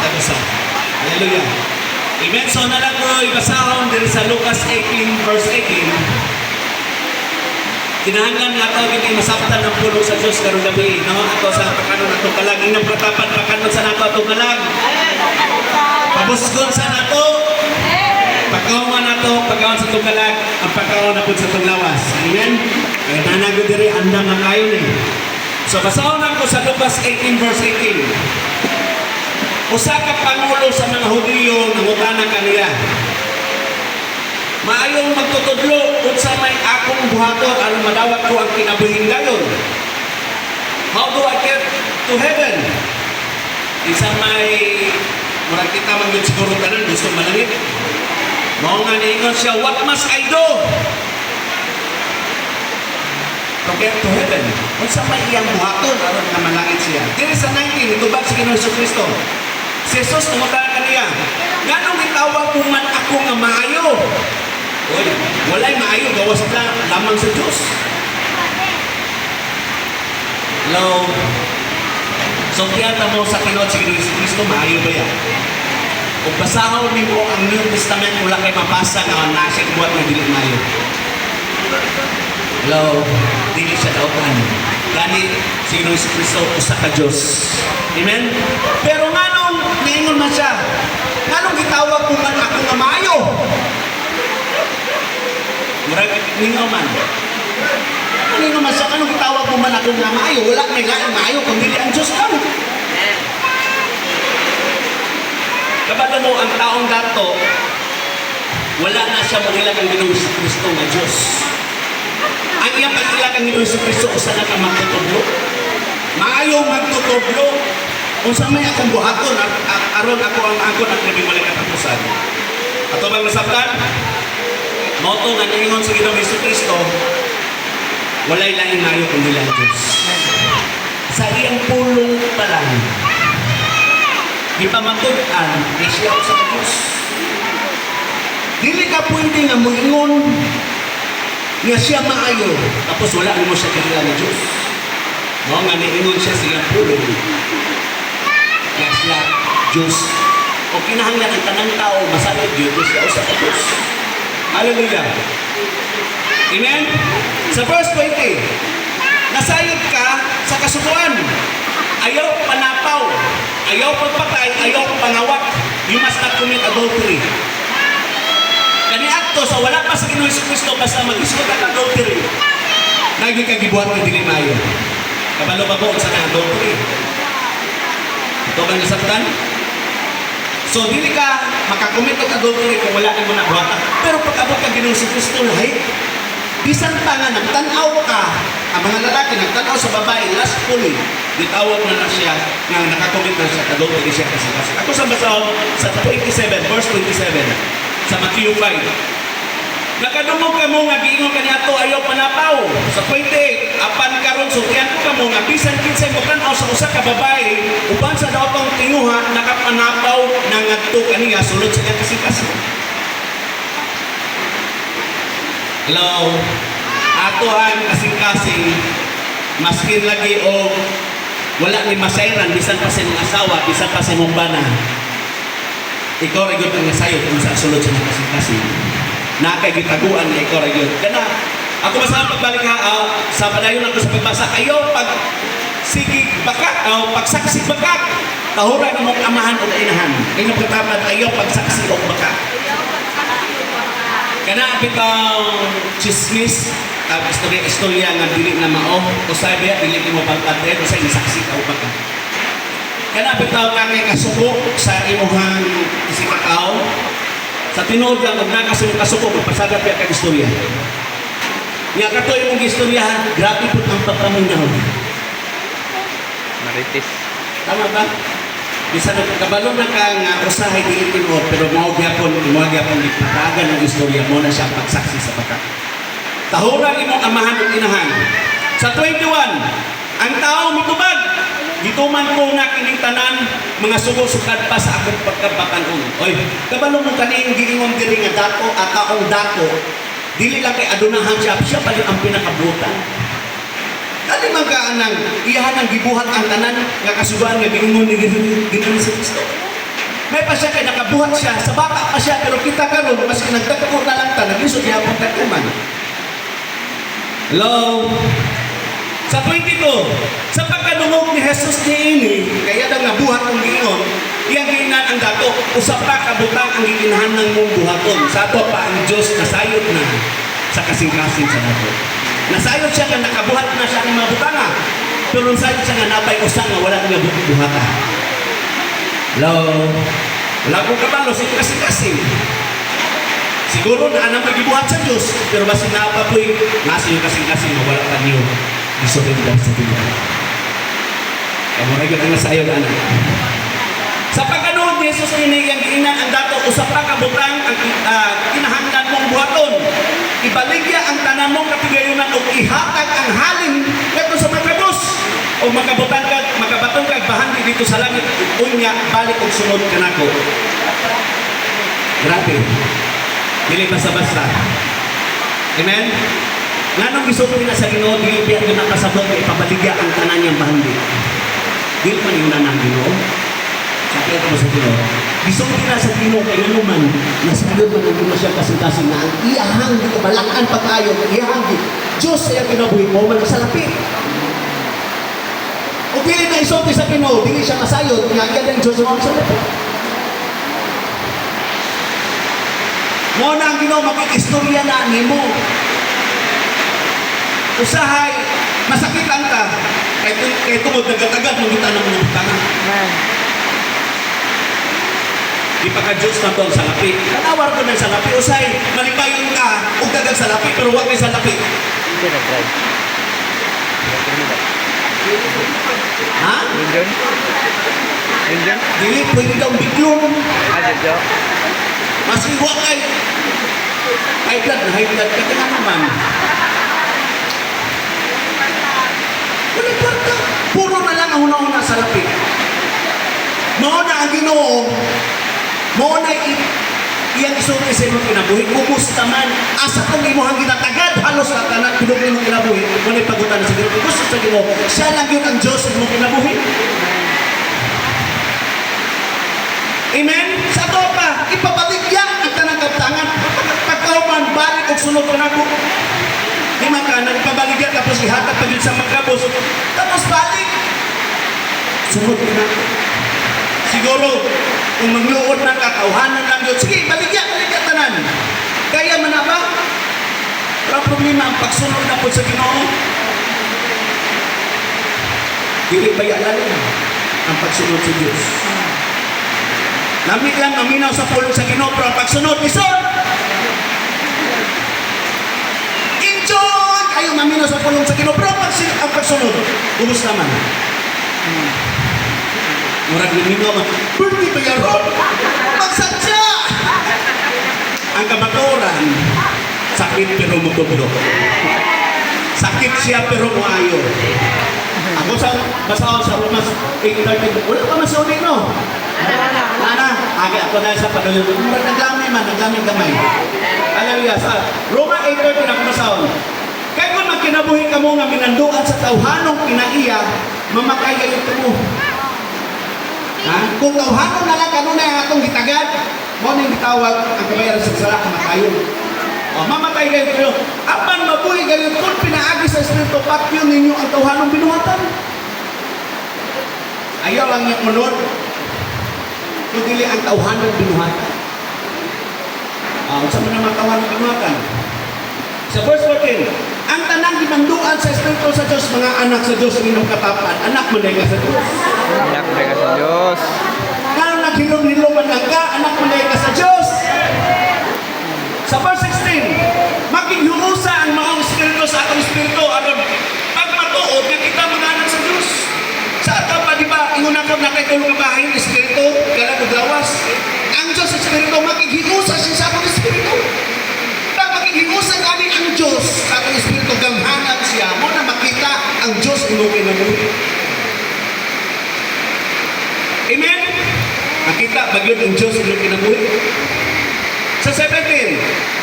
katapusan. Hallelujah. Amen. So nalang ko ibasahon diri sa Lucas 18 verse 18. Kinahanglan nga ito, hindi masabtan ng pulo sa Diyos karong gabi. No? Ato sa pagkanon nato kalag. Inang pratapan, pagkanon sa nato ato kalag. Pabusgon sa nato. Pagkawan nato, pagkawan sa itong kalag. Ang pagkawan na po sa itong lawas. Amen? Kaya nanagod diri, andam na kayo ni. So, basahon ako sa Lucas 18 verse 18. Usa ka pangulo sa mga Hudiyo, nangutana kaniya. Maayong magtutudlo kung sa may akong buhaton aron madawat ko ang kinabuhing gayon. How do I get to heaven? Isa may murag kita man yun siguro tanan gusto malangit. Mao nga niingon siya, what must I do to get to heaven? Kung sa may iyang buhaton aron nga malangit siya. Diri sa 19 itubag si Ginoong Jesucristo. Si Jesus tumutana kaniya, nganong itawag mo man ako nga maayo? Oy, walay maayo, gawas lang lamang sa Diyos. Hello? So, tiyata mo sa Kinoon si Kristo, maayo ba yan? Kung basahon mo ang New Testament, wala kayo mapasa na nasa buhat na dili maayo. Hello? Dili siya dautan. Gani, si Kristo, usa ka Diyos. Amen? Pero nganong, naingon na siya, nganong gitawag mo man ako nga maayo? Murag ningaw man. Ningaw man siya, anong itawag mo man ako nga maayo? Wala may laing maayo, kundi ang Diyos lang. Kapag mo ang taong dato, wala na siya magilag ang Ginoong Jesucristo na Diyos. Ang iyang pagilag ang Ginoong Jesucristo, usa na ka magtutublo. Maayo magtutublo. Kung sa may akong buhaton, aron ako ang angkon at naging wala katapusan. Ato bang nasabtan? Moto nga naingon sa Ginoong Jesucristo, walay laing mayo kundi lang Diyos. Sa iyang pulong pa lang, ipamatudan na siya sa Diyos. Dili ka pwede nga moingon nga siya maayo, tapos wala mo siya kilala ni Diyos. No, nga naingon siya sa iyang pulong nga siya Diyos. O kinahanglan ang tanang tao, masalit Diyos siya sa Diyos. Hallelujah. Amen? Sa verse 20, nasayod ka sa kasubuan. Ayaw panapaw. Ayaw pagpatay. Ayaw pangawat. You must not commit adultery. Kaniadto sa wala pa sa Ginoong Jesucristo basta mag-isgot ang adultery. Naging kagibuhat ng dili maayo. Kabalo pa po sa adultery. Ito bang nasabtan? So, dili ka makakomit og adultery kung wala ka mo na buhatan. Pero pag-abot ka Ginoong Jesucristo, lahi, bisan pa nga, nagtanaw ka, ang mga lalaki, nagtanaw sa babae, lastfully, ditawag na siya, nga nakakomit na siya, adultery siya kasi. Ako sa basahon, sa 27, verse 27, sa Matthew 5, nakadumog ka mo nga giingon kaniadto ayaw panapaw. Sa 28, apan karon sukyan ko ka mo nga bisan kinsay mo tan-aw sa usa ka babae uban sa daw pang tinguha nakapanapaw nangadto kaniya sulod sa iyang kasing-kasing. Hello. Atohan kasing-kasing maskin lagi o wala ni masayran bisan pa sa imong asawa, bisan pa sa imong bana. Ikaw ay gud ang nasayo kung sa sulod sa iyang kasing-kasing. Nakay gitaguan na ikaw rin yun. Kana, ako masama pagbalik sa padayon ako sa pagbasa, ayaw pag sigig bakak, pagsaksi bakak, tahuran mong amahan o inahan. Inyong katapat, ayaw pagsaksi o bakak. Kana, pitang chismis, istorya nga dili na mao, o sabi, dili mo pagpatid, o sa isaksi ka o bakak. Kana, pitang kami kasuko sa imuhang isikataw, sa tinuod lang, huwag nakasuko, magpasagat ka kang istorya. Nga kato yung istoryahan, grabe po ang pagpamunahon. Marites. Tama ba? Bisa na kabalong na ka nga usahay di tinuod, pero mawag yapon ipatagan ng istorya mo na siya pagsaksi sa bakat. Tahuran imong amahan at inahan. Sa 21, ang tao mitubag, gituman ko na kining tanan mga sugo-sukad pa sa akong pagkabatanon. Oy, kabalo mo kaning giingon diri nga dato at taong dato, dili lang kay adunahan siya pa ang pinakabutan. Kali man ka anang iyahan ang gibuhat ang tanan nga kasugan nga giingon ni Ginoong Kristo. buhay pa siya kay nakabuhat siya, sa bata pa siya, pero kita karon mas nagdagko na lang ta, naglisod niya ang pagkakuman. Hello? Sa 22, sa pagkanungog ni Jesus niini, kaya daw nabuhat ang giingon, iyang giinan ang dato, usap pa kabutang ang gikinahanglan mong buhaton. Sa ato pa ang Diyos nasayod na sa kasing-kasing sa nato. Nasayod siya nga nakabuhat na siya ng mga butanga, pero nasayod siya nga napay usang nga wala nga buhata. Hello? Wala kong kabalo sa kasing-kasing. Siguro na anang magibuhat sa Diyos, pero basi na pa po'y nasa yung kasing-kasing na wala pa niyo. Isulit lang sa Pilihan. Kamuray ka na sa iyo na anak. Sa pagkanood ni Jesus ang ina ang dato usap pa kabutang ang kinahanglan mong buhaton. Ibaligya ang tanan mong kapigayunan o ihatag ang halin dito sa pagkabos. O makabatong kag bahandi dito sa langit. Unya, balik og sunod ka nako. Grabe. Dili basta-basta. Amen? Nga nung gisupin na sa Ginoo, dili biya yun ang kasabot na ipabaligya ang tanan niyang bahandi. Dili man yung nanang Ginoo. Sakit mo sa Ginoo. Gisupin na sa Ginoo kay nanuman, nasayod man ang Ginoo siya kasing-kasing na ang iyahang di kabalakan pag-ayo, iyahang di Diyos sa iyang kinabuhi mo, man sa lapit. O dili na isulti sa Ginoo, dili siya masayod, nga yan ang Diyos mo sa lapit. Mo na ang Ginoo, makikistorya na ni mo. Usahay, masakitan ka, kay tungod nagatagat mong kita ng mga tangan. Di pa ka Diyos na to ang salapi. Kanawar ko ng salapi. Usahay, malipayon ka, huwag dagang salapi, pero huwag may salapi. Ha? Yun? Dili, pwede daw biglong. Dito? Mas iwak ay high blood na high blood ka na naman. Wala kwarta. Puro na lang ang una-una sa lapit. Mauna ang Ginoo. Mauna iyang isulti sa imong kinabuhi. Kumusta man. Asa kung imuhang ginatagad. Halos na tanan. Pinag imong kinabuhi. Muna ipagutan sa Ginoo. Gusto sa Ginoo. Siya lang yun ang Diyos sa imong kinabuhi. Amen? Sa to pa. Ipabaligyan ang tanang kaptangan. Pagkauman, balik o sunod ko na ko. Di man ka, nagpabaligyan tapos ihatag pa din sa magkabos. Tapos balik. Sunod ko na. Siguro, kung magluod ng katauhanan lang yun, sige, baligyan tanan. Kaya man na ba? Pero ang problema, ang pagsunod na po sa Ginoo. Dili ba yan ang pagsunod sa Diyos? Lamig lang maminaw sa pulong sa Ginoo, pero ang pagsunod, ison! Injon! Ayaw maminaw sa pulong sa Ginoo, pero ang pagsunod, ubos naman. Murag limingaw man, birthday ba yan, Rob? Magsadya! Ang kabaturan, sakit pero mutubro. Sakit siya pero maayo. Ako sa basahon sa Romas 8:30, wala pa masunin, no? Nana, aga ako na sa padayon. Naglamay man, naglamay gamay. Hallelujah. Sa Roma 8:30 na kumasahon. Kaya kung magkinabuhi ka mo nga minanduan sa tawhanong kinaiya, mamakay kayo ito mo. Ha? Kung tawhanon na lang kanuna yung atong gitagad, mo nang gitawag ang kabayaran sa sala kamatayon. O, mamatay kayo ito. Apan mabuhi kayo kung pinaagi sa Espiritu, patyo ninyo ang tawhanong binuhatan. Ayaw lang yung munod. Kung dili ang tawhanong binuhatan. Saan mo naman tawhanong binuhatan? Sa verse 14, ang tanang gimanduan sa Espiritu sa Diyos, mga anak sa Diyos, inyong katapan, anak mo na sa Diyos. Anak mo na sa Diyos. Kaya naghilom-hiloman lang ka, anak mo na sa Diyos. Sa verse 16, makighumusa ang maong Espiritu sa atong Espiritu, aron pagmatuod na kita mga anak sa Diyos. Sa ato pa, di ba, ingon ako nakitulong ang bahay ng Espiritu, kaya naglawas. Ang Diyos sa Espiritu, makikhinusa siya sa atong Espiritu. Makikhinusa kami ang Diyos sa atong Espiritu, gamhanan siya, mo na makita ang Diyos inuwi na muli. Amen? Makita, bagyod ang Diyos inuwi na muli. Sa 17,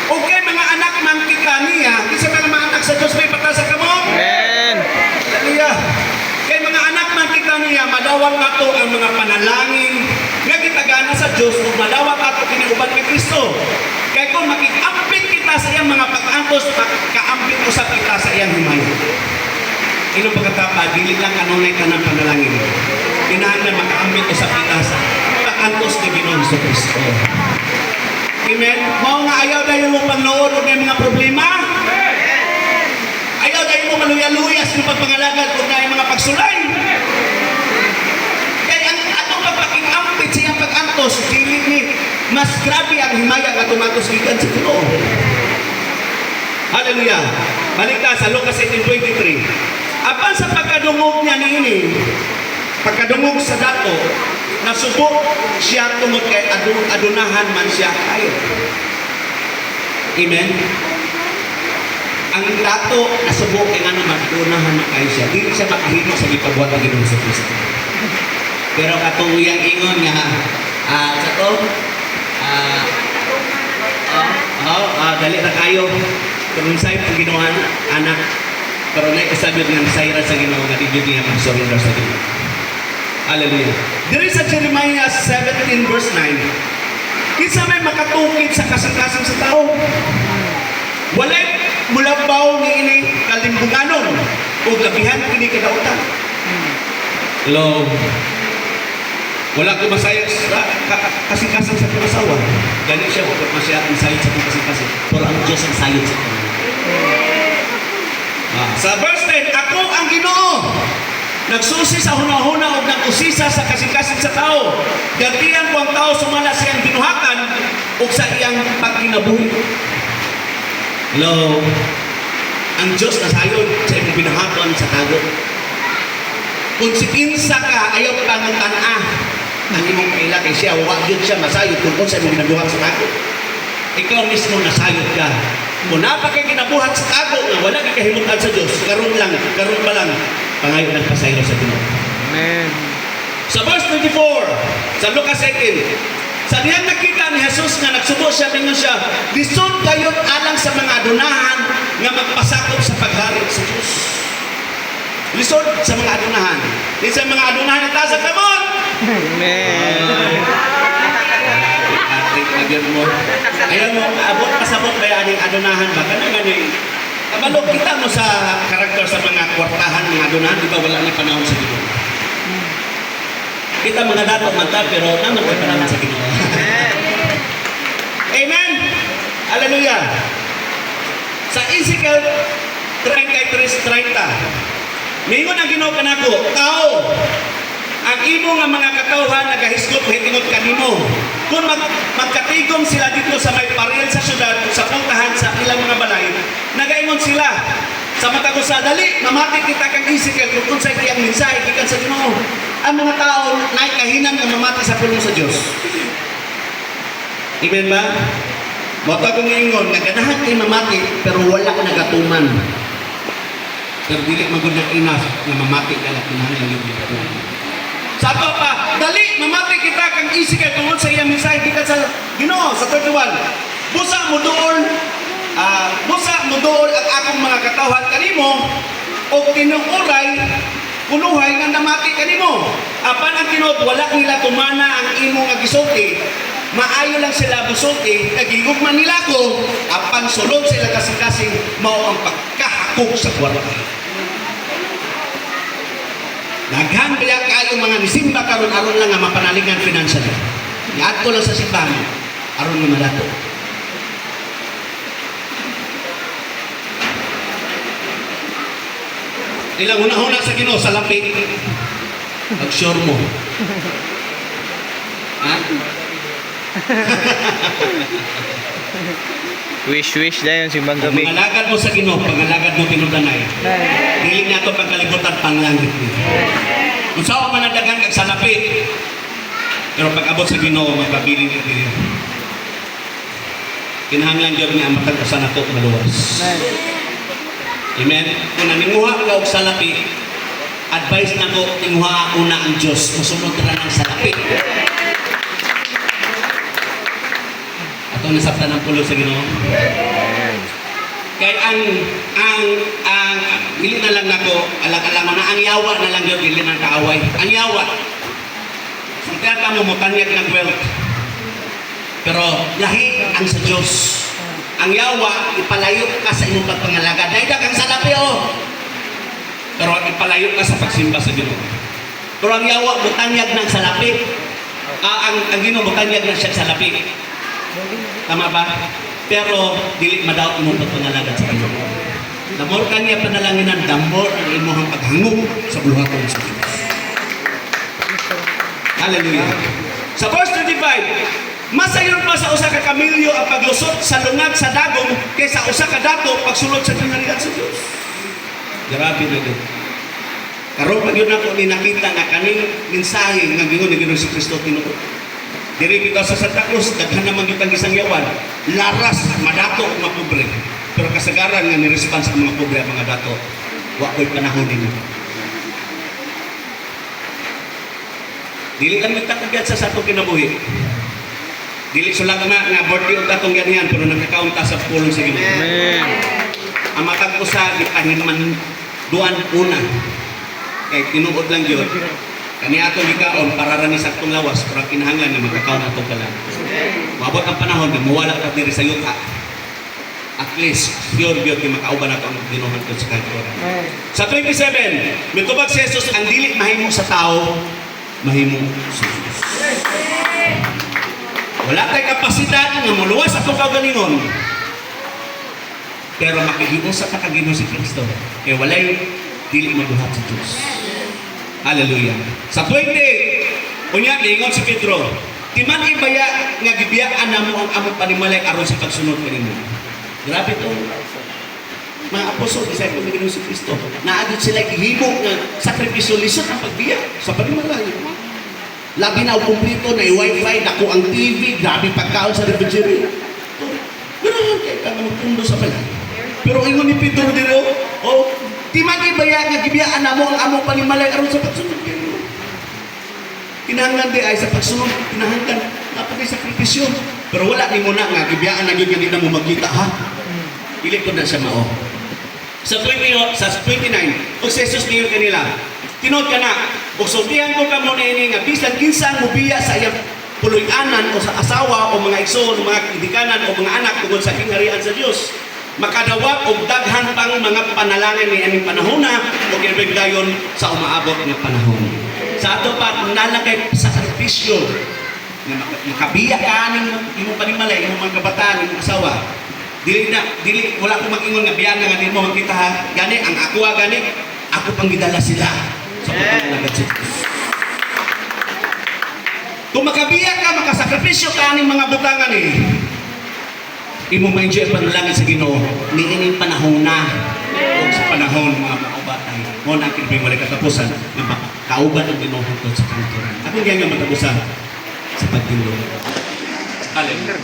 okay mga anak man kita niya, kasi mga anak sa Diyos may patasa ka mo? Amen. Hallelujah. Kaya mga anak man kita niya, madawang nato ang mga panalangin nga gitagana sa Diyos ug madawat ato kini uban kay Kristo. Kay kung makikampit kita sa iyang mga pag-antos, makaampit usab kita sa iyang himaya. Inong pagkatapa, dili lang kanunay ka ng panalangin. Kinahanglan makaambit usab kita sa pag-antos ni Ginoong Kristo. Amen? Mao nga ayaw dahil mo pangnood o may mga problema. Ayaw dahil mo maluya-luyas ng pagpangalagad o dahil mga pagsulay. Kaya ang atong pagpakingampit sa iyang pag-antos, dili ni mas grabe ang himaya nga tumatos gikan sa Ginoo. Hallelujah. Balik ka sa Lucas 18:23. Apan sa pagkadungog niya niini, pagkadungog sa dato, nasubok siya tungod kay adunahan man siya kayo. Amen? Ang dato nasubok kay nga naman adunahan man kayo siya. Dili siya makahimo sa gipabuhat ng Ginoong Kristo. Pero katong iyang ingon nga, sa to, dali na kayo. Kung sa'yo ang ginawa anak, pero na isabi ng sayra sa Ginoo nga di niya mag-surrender sa Ginoo. Hallelujah. Diri sa Jeremiah 17 verse 9, kinsa may makatukid sa kasang-kasang sa tao? Walay mulabaw ni ini kalimbunganon o labihan kini kadautan. Hello. Wala ko masayag sa kasing-kasing sa asawa. Gani siya, wala masyadong sayad sa kasing-kasing. Pero ang Diyos ang sayad sa kanya. Sa verse 10, ako ang Ginoo. Nagsusi sa hunahuna o nag-usisa sa kasing-kasing sa tao. Gantihan ko ang tao sumala siyang binuhatan o sa iyang pagkinabuhi. Hello? Ang Diyos na sayod sa iyong binuhatan sa tago. Kung si kinsa ka, ayaw ka ng tanah. Ang imong kaila kay siya, wag yun siya masayod kung sa imong ginabuhat sa tago. Ikaw mismo nasayod ka. Kung napakay ginabuhat sa tago nga wala kay kahimutan sa Diyos, karon pa lang, pangayon ng pasaylo sa Ginoo. Amen. Sa verse 24, sa Lucas 18, sa diyang nakita ni Jesus nga nagsubo siya, ningon siya, lisod kayo alang sa mga adunahan nga magpasakop sa paghari sa Diyos. Lisod sa mga adunahan. Di sa mga adunahan na taas sa kamot. Amen. Ayaw mo, abot pasabot ba yan yung adunahan ba? Ganun. Kabalog kita mo sa karakter sa mga kwartahan ng adunahan, di ba wala na panahon sa Ginoo? Kita mga dato mata, pero naman may panahon sa Ginoo. Amen? Hallelujah. Sa Ezekiel 33:30, mingon ang Ginoo kanako, tao, ang imo nga mga katawhan nagahisgot hitingod kanimo. Kung magkatigom sila dito sa may paril sa syudad, sa puntahan sa ilang mga balay, nagaingon sila sa mata ko sa dali, mamati kita kang Ezekiel kung unsay iyang mensahe gikan sa Ginoo. Ang mga tao nay kahinan nga mamati sa pulong sa Dios. Amen ba? Mata kong ingon, naganahan kay mamati, pero wala ko nagatuman. Pero dili magud na enough nga mamati ka lang kinahanglan yung gatuman. Sa ato pa, dali, mamati kita kang Ezekiel tungod sa iyang mensahe kita sa Ginoo sa 31. Busa mo doon ang akong mga katawhan kanimo o tinuuray, punuhay nga namati kanimo. Apan ang tinuod, wala nila tumana ang imo nga gisulti. Maayo lang sila busulti, nagigugman nila ko, apan sulod sila kasing-kasing, mao ang pagkahakog sa kwarta. Daghan kaya kayo mga nisimba karon aron lang nga mapanalingan financially. Niadto lang sa simbahan aron nga madato. Ilang hunahuna sa Ginoo sa lapit. Pag-sure mo. Ha? Wish dahil si Bang Gabi. Pangalagad mo sa Ginoo, pangalagad mo tinudanay. Dili niya ito pagkalibutan panglangit niya. Kung saan man nadagan kag sa lapit, pero pag abot sa Ginoo, magpabilin niya din. Kinahanglan yun nga matag-usan na ito maluwas. Amen? Kung naninguha ka og sa lapit, advice na ko, tinguha una ang Diyos, musunod na lang sa lapit. Ato nasabtan ng pulo sa Ginoo. Kaya ang dili na lang nako alang mo na ang yawa na lang yun, dili na kaaway. Ang yawa. Siyempre mo motanyag ng wealth. Pero lahi ang sa Diyos. Ang yawa, ipalayo ka sa imong pagpangalagad. Dahil kang salapi, oh. Pero ipalayo ka sa pagsimba sa Ginoo. Pero ang yawa, butanyag ng salapi. Ang Ginoo, butanyag ng siya salapi. Tama ba? Pero, dili madaot imong pagpangalagad sa Ginoo. The more kanya panalanginan, the more ang imong paghangog sa buluhaton sa Diyos. Hallelujah. Sa verse 25, masayon pa sa usa ka kamilyo ang paglusot sa lungag sa dagom kaysa usa ka dato pagsulod sa kinahanglan sa Dios. Grabe na gid. Karon pag yun ako ni nakita nga kaning mensahe nga gingon ni Ginoong si Kristo tinuod. Diri kita sa Santa Cruz daghan naman gyud ang isang yawan, laras madato ug mapobre. Pero kasagaran nga ni response ang mga pobre ang mga dato. Wa ko'y panahon nimo. Dili lang nagtatagyat sa satong kinabuhi. Dili sulang nga birthday og tatong ganyan pero nagka-count ta sa pulong sa Ginoo. Amen. Ang matag usa gipahinman duan una. Kay tinuod lang gyud. Kani ato gikaon para ra ni saktong lawas pero kinahanglan nga magka-count ato kalan. Maabot ang panahon nga mawala ta diri sa yuta. At least pure gyud ni makauban nato ang Ginoo sa kanto. Sa 27, mitubag si Jesus ang dili mahimo sa tao, mahimo sa Dios. Wala tay kapasidad nga muluwas sa kaugalingon. Pero makihiusa ka kag Ginoo si Kristo. Kay walay dili mabuhat sa Dios. Hallelujah. Sa 20, unya giingon si Pedro, timan ibaya nga gibiyaan namo ang among panimalay aron sa pagsunod kanimo. Grabe to. Mga apostol, disciple ni Ginoo si Kristo, naadot sila gihimo nga sakripisyo lisod ang pagbiya sa panimalay. Labi na kumplito na wifi, dako ang TV, grabe pagkaon sa refrigerator. Ganoon kay ka magpundo sa balay. Pero ingon ni Pedro dito, oh, di man ibaya nga gibiyaan namo ang among panimalay aron sa pagsunod kanimo. Kinahanglan di ay sa pagsunod, kinahanglan napagay sakripisyo. Pero wala ni mo na nga gibiyaan na gyud nga mo magkita ha. Dili ko na siya mao. Sa 29, og si Jesus niyo kanila, tinod ka na, ug sultihan ko kamo niini nga bisan kinsa mo biya sa iyang puloy-anan o sa asawa o mga igsoon, mga idikanan o mga anak tungod sa kingharian sa Dios. Makadawat og daghan pang mga panalangin ni aning panahona ug ibigdayon sa umaabot nga panahon. Sa ato pa nalakay sakripisyo nga makabiya ka aning imong panimalay, imong mga kabataan, imong asawa. Dili wala ko mag-ingon nga biyan nga nimo makita ha. Gani ang ako gani ako pang gidala sila sa pagpapalagad sa Diyos. Kung makabiya ka, makasakripisyo ka aning mga butangan imo ma-enjoy panalangin sa Ginoo ni ining panahon na o sa panahon mga maubatay mo na kinabing wala katapusan na kauban ang Ginoo tungkol sa kanto. Ako diyan nga matapusan sa pagtindog. Hallelujah.